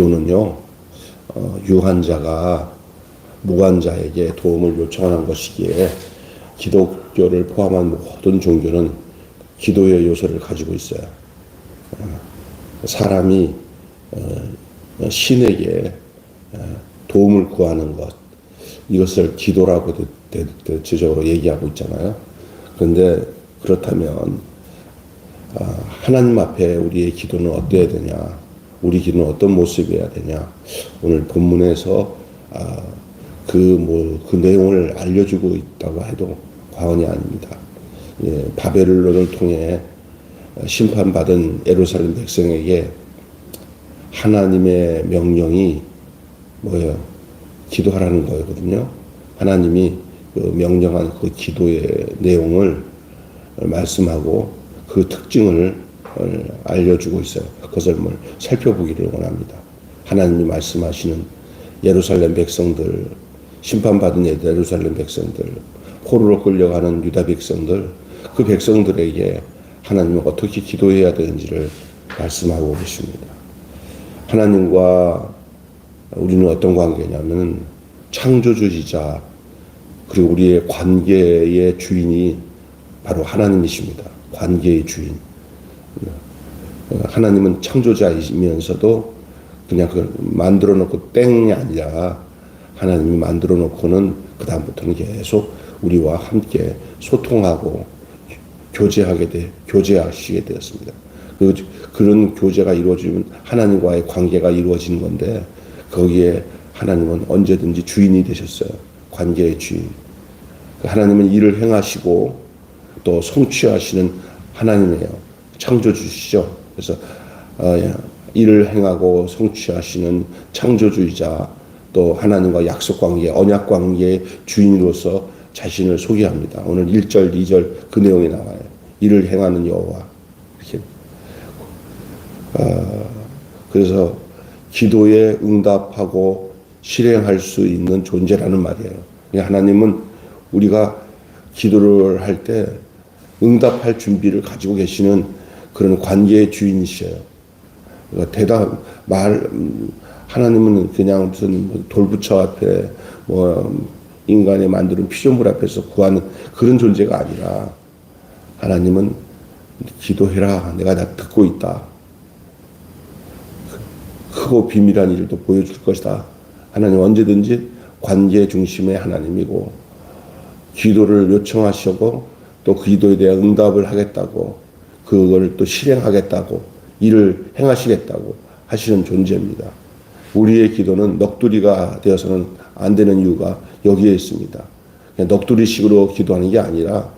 기도는요, 유한자가 무관자에게 도움을 요청하는 것이기에 기독교를 포함한 모든 종교는 기도의 요소를 가지고 있어요. 사람이 신에게 도움을 구하는 것, 이것을 기도라고 대체적으로 얘기하고 있잖아요. 그런데 그렇다면 하나님 앞에 우리의 기도는 어때야 되냐, 우리 기도는 어떤 모습이어야 되냐, 오늘 본문에서 그 내용을 알려주고 있다고 해도 과언이 아닙니다. 예, 바벨론을 통해 심판받은 예루살렘 백성에게 하나님의 명령이 뭐예요? 기도하라는 거거든요. 하나님이 그 명령한 그 기도의 내용을 말씀하고 그 특징을 알려주고 있어요. 그것을 살펴보기를 원합니다. 하나님이 말씀하시는 예루살렘 백성들, 심판받은 예루살렘 백성들, 포로로 끌려가는 유다 백성들, 그 백성들에게 하나님은 어떻게 기도해야 되는지를 말씀하고 계십니다. 하나님과 우리는 어떤 관계냐면 창조주이자 그리고 우리의 관계의 주인이 바로 하나님이십니다. 관계의 주인. 하나님은 창조자이면서도 그냥 그걸 만들어 놓고 땡이 아니라 하나님이 만들어 놓고는 그 다음부터는 계속 우리와 함께 소통하고 교제하시게 되었습니다. 그런 교제가 이루어지면 하나님과의 관계가 이루어지는 건데 거기에 하나님은 언제든지 주인이 되셨어요. 관계의 주인. 하나님은 일을 행하시고 또 성취하시는 하나님이에요. 창조주시죠. 그래서 일을 행하고 성취하시는 창조주이자 또 하나님과 약속관계, 언약관계의 주인으로서 자신을 소개합니다. 오늘 1절, 2절 그 내용이 나와요. 일을 행하는 여호와. 이렇게. 그래서 기도에 응답하고 실행할 수 있는 존재라는 말이에요. 하나님은 우리가 기도를 할 때 응답할 준비를 가지고 계시는 그런 관계의 주인이셔요. 그러니까 하나님은 그냥 무슨 돌부처 앞에 인간이 만드는 피조물 앞에서 구하는 그런 존재가 아니라 하나님은 기도해라. 내가 다 듣고 있다. 크고 비밀한 일도 보여줄 것이다. 하나님 언제든지 관계 중심의 하나님이고 기도를 요청하시고 또 그 기도에 대한 응답을 하겠다고 그걸 또 실행하겠다고 일을 행하시겠다고 하시는 존재입니다. 우리의 기도는 넋두리가 되어서는 안 되는 이유가 여기에 있습니다. 그냥 넋두리식으로 기도하는 게 아니라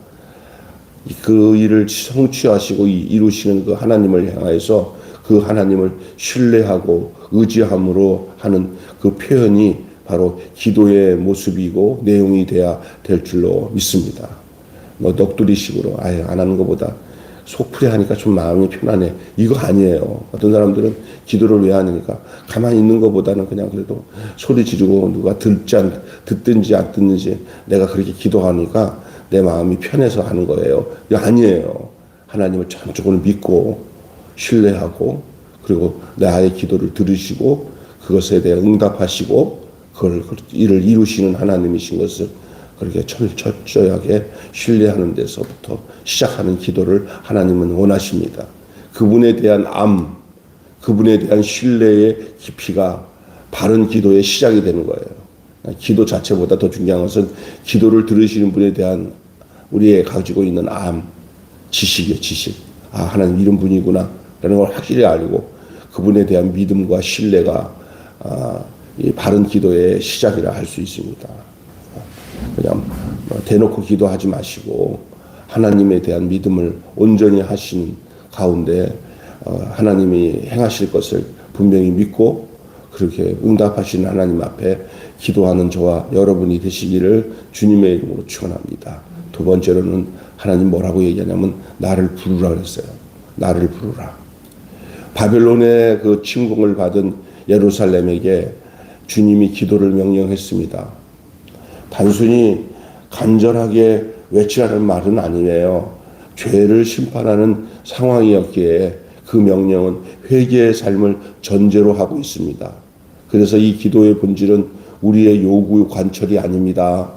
그 일을 성취하시고 이루시는 그 하나님을 향해서 그 하나님을 신뢰하고 의지함으로 하는 그 표현이 바로 기도의 모습이고 내용이 돼야 될 줄로 믿습니다. 넋두리식으로 아예 안 하는 것보다 속풀이 하니까 좀 마음이 편하네. 이거 아니에요. 어떤 사람들은 기도를 왜 하니까 가만히 있는 것보다는 그냥 그래도 소리 지르고 누가 듣든지 안 듣는지 내가 그렇게 기도하니까 내 마음이 편해서 하는 거예요. 이거 아니에요. 하나님을 전적으로 믿고 신뢰하고 그리고 나의 기도를 들으시고 그것에 대해 응답하시고 그걸 일을 이루시는 하나님이신 것을 그렇게 철저하게 신뢰하는 데서부터 시작하는 기도를 하나님은 원하십니다. 그분에 대한 그분에 대한 신뢰의 깊이가 바른 기도의 시작이 되는 거예요. 기도 자체보다 더 중요한 것은 기도를 들으시는 분에 대한 우리의 가지고 있는 지식이에요. 지식. 하나님 이런 분이구나 라는 걸 확실히 알고 그분에 대한 믿음과 신뢰가 이 바른 기도의 시작이라 할 수 있습니다. 그냥 대놓고 기도하지 마시고 하나님에 대한 믿음을 온전히 하신 가운데 하나님이 행하실 것을 분명히 믿고 그렇게 응답하시는 하나님 앞에 기도하는 저와 여러분이 되시기를 주님의 이름으로 축원합니다. 두 번째로는 하나님 뭐라고 얘기하냐면 나를 부르라 그랬어요. 나를 부르라. 바벨론의 그 침공을 받은 예루살렘에게 주님이 기도를 명령했습니다. 단순히 간절하게 외치라는 말은 아니에요. 죄를 심판하는 상황이었기에 그 명령은 회개의 삶을 전제로 하고 있습니다. 그래서 이 기도의 본질은 우리의 요구 관철이 아닙니다.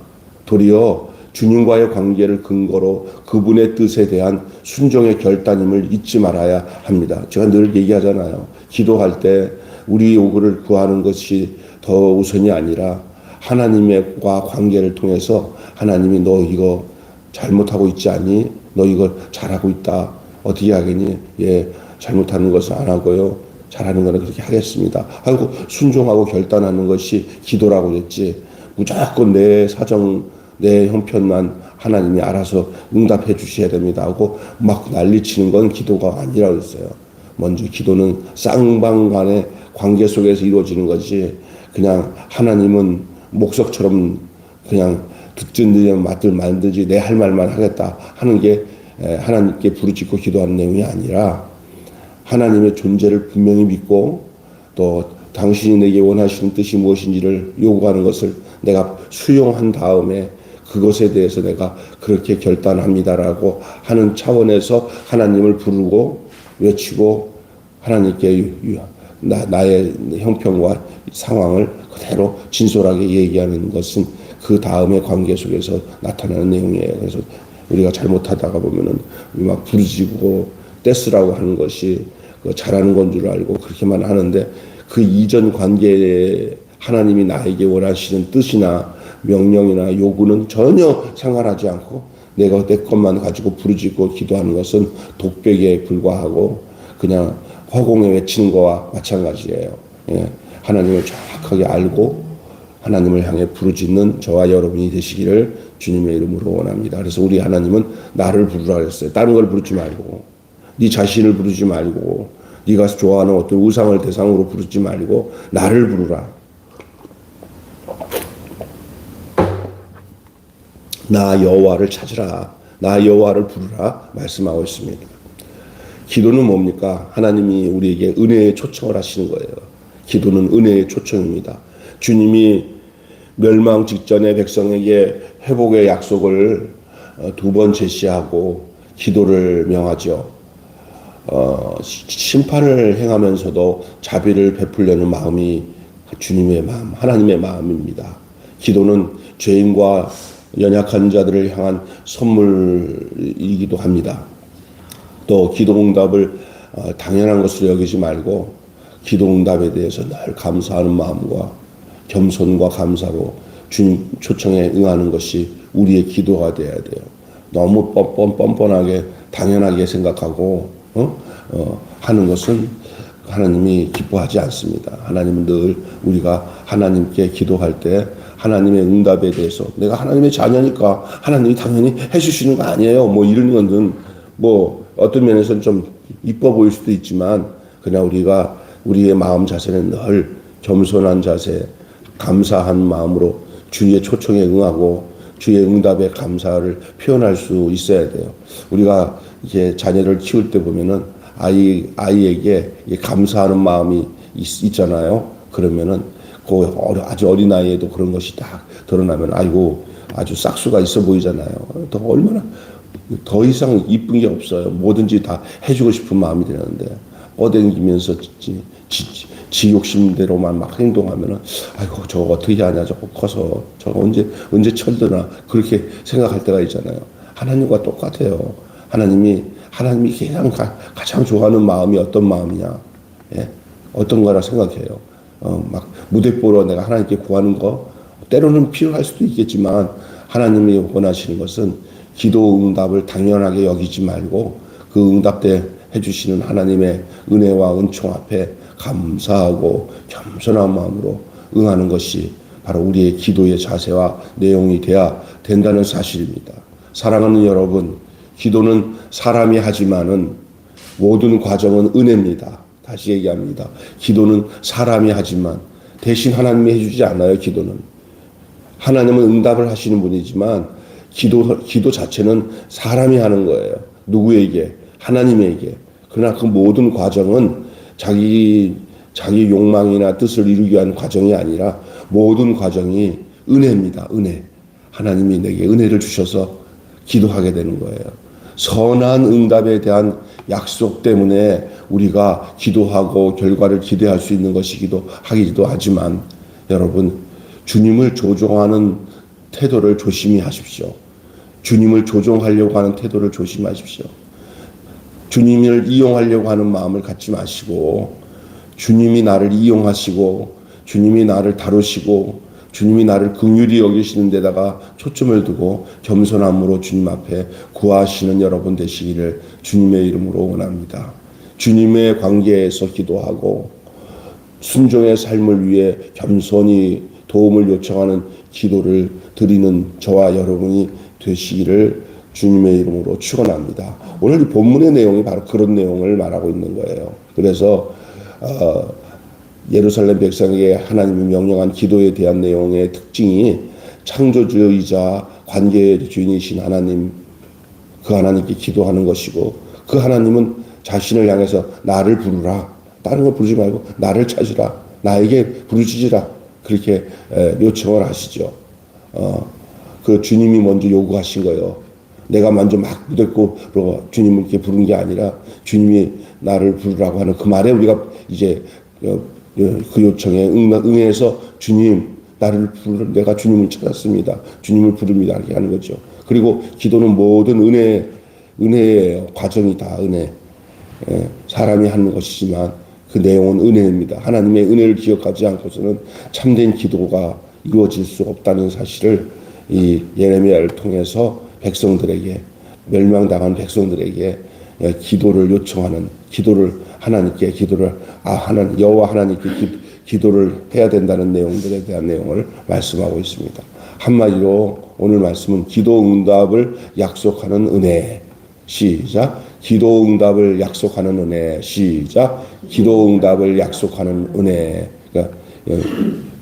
도리어 주님과의 관계를 근거로 그분의 뜻에 대한 순종의 결단임을 잊지 말아야 합니다. 제가 늘 얘기하잖아요. 기도할 때 우리 요구를 구하는 것이 더 우선이 아니라 하나님과 관계를 통해서 하나님이 너 이거 잘못하고 있지 않니? 너 이거 잘하고 있다. 어떻게 하겠니? 예, 잘못하는 것은 안 하고요. 잘하는 거는 그렇게 하겠습니다. 하고 순종하고 결단하는 것이 기도라고 그랬지. 무조건 내 사정, 내 형편만 하나님이 알아서 응답해 주셔야 됩니다 하고 막 난리치는 건 기도가 아니라고 했어요. 먼저 기도는 쌍방 간의 관계 속에서 이루어지는 것이 그냥 하나님은 목석처럼 그냥 듣든 맞든 말든지 내 할 말만 하겠다 하는 게 하나님께 부르짖고 기도하는 내용이 아니라 하나님의 존재를 분명히 믿고 또 당신이 내게 원하시는 뜻이 무엇인지를 요구하는 것을 내가 수용한 다음에 그것에 대해서 내가 그렇게 결단합니다라고 하는 차원에서 하나님을 부르고 외치고 하나님께 나의 형편과 상황을 그대로 진솔하게 얘기하는 것은 그 다음의 관계 속에서 나타나는 내용이에요. 그래서 우리가 잘못하다가 보면은 막 부르짖고 떼쓰라고 하는 것이 잘하는 건 줄 알고 그렇게만 하는데 그 이전 관계에 하나님이 나에게 원하시는 뜻이나 명령이나 요구는 전혀 상관하지 않고 내가 내 것만 가지고 부르짖고 기도하는 것은 독백에 불과하고 그냥 허공에 외치는 거와 마찬가지예요. 예, 하나님을 정확하게 알고 하나님을 향해 부르짖는 저와 여러분이 되시기를 주님의 이름으로 원합니다. 그래서 우리 하나님은 나를 부르라 그랬어요. 다른 걸 부르지 말고 네 자신을 부르지 말고 네가 좋아하는 어떤 우상을 대상으로 부르지 말고 나를 부르라. 나 여호와를 찾으라. 나 여호와를 부르라 말씀하고 있습니다. 기도는 뭡니까? 하나님이 우리에게 은혜의 초청을 하시는 거예요. 기도는 은혜의 초청입니다. 주님이 멸망 직전에 백성에게 회복의 약속을 두 번 제시하고 기도를 명하죠. 심판을 행하면서도 자비를 베풀려는 마음이 주님의 마음, 하나님의 마음입니다. 기도는 죄인과 연약한 자들을 향한 선물이기도 합니다. 또 기도응답을 당연한 것으로 여기지 말고 기도응답에 대해서 늘 감사하는 마음과 겸손과 감사로 주님 초청에 응하는 것이 우리의 기도가 되어야 돼요. 너무 뻔뻔하게 당연하게 생각하고 하는 것은 하나님이 기뻐하지 않습니다. 하나님은 늘 우리가 하나님께 기도할 때 하나님의 응답에 대해서 내가 하나님의 자녀니까 하나님이 당연히 해주시는 거 아니에요. 뭐 이런 거는 뭐 어떤 면에서는 좀 이뻐 보일 수도 있지만 그냥 우리가 우리의 마음 자세는 늘 겸손한 자세, 감사한 마음으로 주의 초청에 응하고 주의 응답에 감사를 표현할 수 있어야 돼요. 우리가 이제 자녀를 키울 때 보면은 아이에게 감사하는 마음이 있잖아요. 그러면은 그 아주 어린 나이에도 그런 것이 딱 드러나면 아이고 아주 싹수가 있어 보이잖아요. 더 얼마나 더 이상 이쁜 게 없어요. 뭐든지 다 해주고 싶은 마음이 드는데 어댕기면서 지 욕심대로만 막 행동하면은 아이고 저거 어떻게 하냐 저거 커서 저거 언제 철드나 그렇게 생각할 때가 있잖아요. 하나님과 똑같아요. 하나님이 가장 좋아하는 마음이 어떤 마음이냐, 예? 어떤 거라 생각해요. 막 무대 보러 내가 하나님께 구하는 거 때로는 필요할 수도 있겠지만 하나님이 원하시는 것은 기도 응답을 당연하게 여기지 말고 그 응답 때 해주시는 하나님의 은혜와 은총 앞에 감사하고 겸손한 마음으로 응하는 것이 바로 우리의 기도의 자세와 내용이 돼야 된다는 사실입니다. 사랑하는 여러분, 기도는 사람이 하지만은 모든 과정은 은혜입니다. 다시 얘기합니다. 기도는 사람이 하지만 대신 하나님이 해주지 않아요. 기도는 하나님은 응답을 하시는 분이지만 기도 자체는 사람이 하는 거예요. 누구에게? 하나님에게. 그러나 그 모든 과정은 자기 욕망이나 뜻을 이루기 위한 과정이 아니라 모든 과정이 은혜입니다. 은혜. 하나님이 내게 은혜를 주셔서 기도하게 되는 거예요. 선한 응답에 대한 약속 때문에 우리가 기도하고 결과를 기대할 수 있는 것이기도 하지만 여러분, 주님을 조종하는 태도를 조심히 하십시오. 주님을 조종하려고 하는 태도를 조심하십시오. 주님을 이용하려고 하는 마음을 갖지 마시고, 주님이 나를 이용하시고 주님이 나를 다루시고 주님이 나를 긍휼히 여기시는 데다가 초점을 두고 겸손함으로 주님 앞에 구하시는 여러분 되시기를 주님의 이름으로 원합니다. 주님의 관계에서 기도하고 순종의 삶을 위해 겸손히 도움을 요청하는 기도를 드리는 저와 여러분이 되시기를 주님의 이름으로 축원합니다. 오늘 이 본문의 내용이 바로 그런 내용을 말하고 있는 거예요. 그래서 예루살렘 백성에게 하나님이 명령한 기도에 대한 내용의 특징이 창조주이자 관계의 주인이신 하나님, 그 하나님께 기도하는 것이고, 그 하나님은 자신을 향해서 나를 부르라, 다른 걸 부르지 말고 나를 찾으라, 나에게 부르짖으라, 그렇게 요청을 하시죠. 그 주님이 먼저 요구하신 거예요. 내가 먼저 막 부대고 주님께 부른 게 아니라 주님이 나를 부르라고 하는 그 말에 우리가 이제 그 요청에 응해서 주님 나를 부르, 내가 주님을 찾았습니다. 주님을 부릅니다. 이렇게 하는 거죠. 그리고 기도는 모든 은혜의 과정이 다 은혜. 사람이 하는 것이지만 그 내용은 은혜입니다. 하나님의 은혜를 기억하지 않고서는 참된 기도가 이루어질 수 없다는 사실을 이 예레미야를 통해서 백성들에게, 멸망당한 백성들에게 기도를 요청하는, 기도를 하나님께 여호와 하나님께 기도를 해야 된다는 내용들에 대한 내용을 말씀하고 있습니다. 한마디로 오늘 말씀은 기도 응답을 약속하는 은혜. 시작. 기도 응답을 약속하는 은혜. 시작. 기도 응답을 약속하는 은혜. 그러니까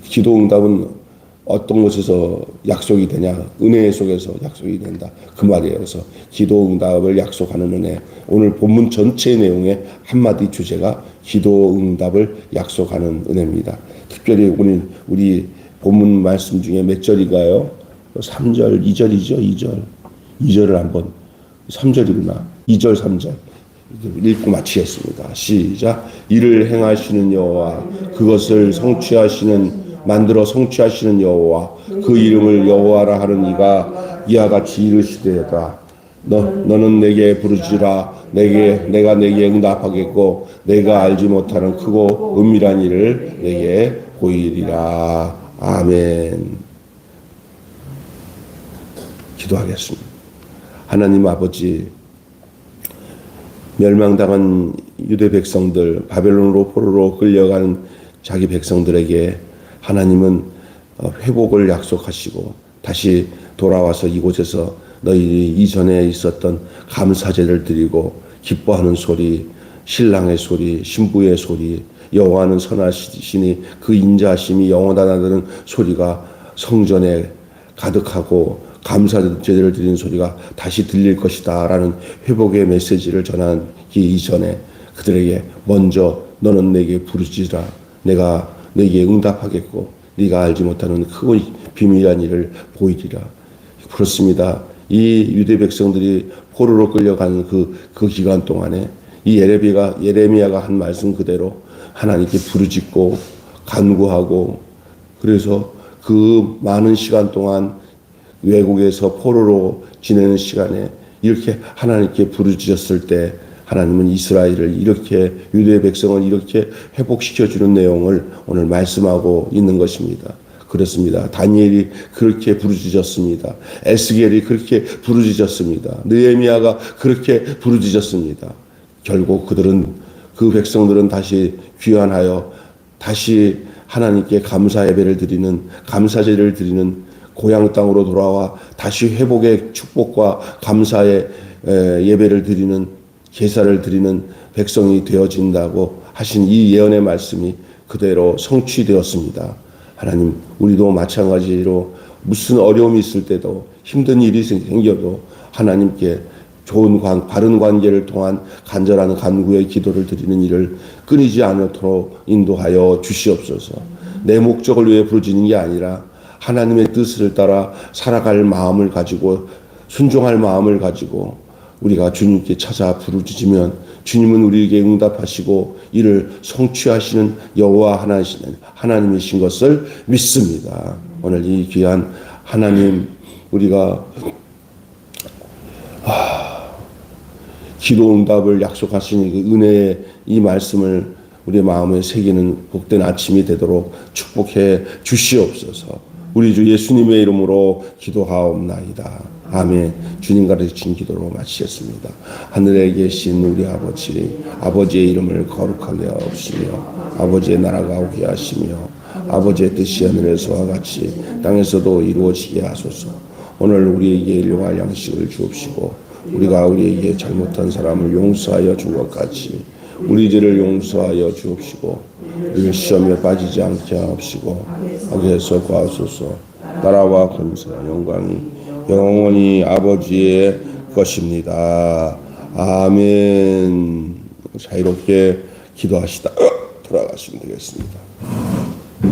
기도 응답은 어떤 곳에서 약속이 되냐? 은혜 속에서 약속이 된다. 그 말이에요. 그래서 기도 응답을 약속하는 은혜. 오늘 본문 전체 내용의 한마디 주제가 기도 응답을 약속하는 은혜입니다. 특별히 오늘 우리 본문 말씀 중에 몇 절인가요? 3절, 2절이죠. 2절을 한번, 3절이구나. 2절, 3절. 읽고 마치겠습니다. 시작. 이를 행하시는 여호와, 그것을 만들어 성취하시는 여호와, 그 이름을 여호와라 하는 이가 이와 같이 이르시되다. 너는 내게 부르짖으라. 내가 내게 응답하겠고 내가 알지 못하는 크고 은밀한 일을 내게 보이리라. 아멘. 기도하겠습니다. 하나님 아버지, 멸망당한 유대 백성들, 바벨론으로 포로로 끌려가는 자기 백성들에게 하나님은 회복을 약속하시고 다시 돌아와서 이곳에서 너희 이전에 있었던 감사제를 드리고 기뻐하는 소리, 신랑의 소리, 신부의 소리, 여호와는 선하시니 그 인자하심이 영원하다는 소리가 성전에 가득하고 감사제를 드리는 소리가 다시 들릴 것이다 라는 회복의 메시지를 전하기 이전에 그들에게 먼저 너는 내게 부르짖으라. 내가 내게 응답하겠고 네가 알지 못하는 크고 비밀한 일을 보이리라. 그렇습니다. 이 유대 백성들이 포로로 끌려가는 그 기간 동안에 이 예레미야가 한 말씀 그대로 하나님께 부르짖고 간구하고, 그래서 그 많은 시간 동안 외국에서 포로로 지내는 시간에 이렇게 하나님께 부르짖었을 때 하나님은 이스라엘을 이렇게, 유대 백성을 이렇게 회복시켜주는 내용을 오늘 말씀하고 있는 것입니다. 그렇습니다. 다니엘이 그렇게 부르짖었습니다. 에스겔이 그렇게 부르짖었습니다. 느헤미야가 그렇게 부르짖었습니다. 결국 그 백성들은 다시 귀환하여 다시 하나님께 감사 예배를 드리는, 감사제를 드리는 고향 땅으로 돌아와 다시 회복의 축복과 감사의 예배를 드리는, 제사를 드리는 백성이 되어진다고 하신 이 예언의 말씀이 그대로 성취되었습니다. 하나님, 우리도 마찬가지로 무슨 어려움이 있을 때도, 힘든 일이 생겨도 하나님께 좋은 바른 관계를 통한 간절한 간구의 기도를 드리는 일을 끊이지 않도록 인도하여 주시옵소서. 내 목적을 위해 부르짖는 게 아니라 하나님의 뜻을 따라 살아갈 마음을 가지고, 순종할 마음을 가지고 우리가 주님께 찾아 부르짖으면 주님은 우리에게 응답하시고 이를 성취하시는 여호와 하나님이신 것을 믿습니다. 오늘 이 귀한 하나님, 우리가 기도 응답을 약속하신 그 은혜의 이 말씀을 우리의 마음에 새기는 복된 아침이 되도록 축복해 주시옵소서. 우리 주 예수님의 이름으로 기도하옵나이다. 아멘. 주님 가르친 기도로 마치겠습니다. 하늘에 계신 우리 아버지, 아버지의 이름을 거룩하게 하옵시며 아버지의 나라가 오게 하시며 아버지의 뜻이 하늘에서와 같이 땅에서도 이루어지게 하소서. 오늘 우리에게 일용할 양식을 주옵시고 우리가 우리에게 잘못한 사람을 용서하여 준 것 같이 우리 죄를 용서하여 주옵시고 우리 시험에 빠지지 않게 하옵시고 악에서 구하소서. 나라와 권세와 영광이 영원히 아버지의 것입니다. 아멘. 자유롭게 기도하시다 돌아가시면 되겠습니다.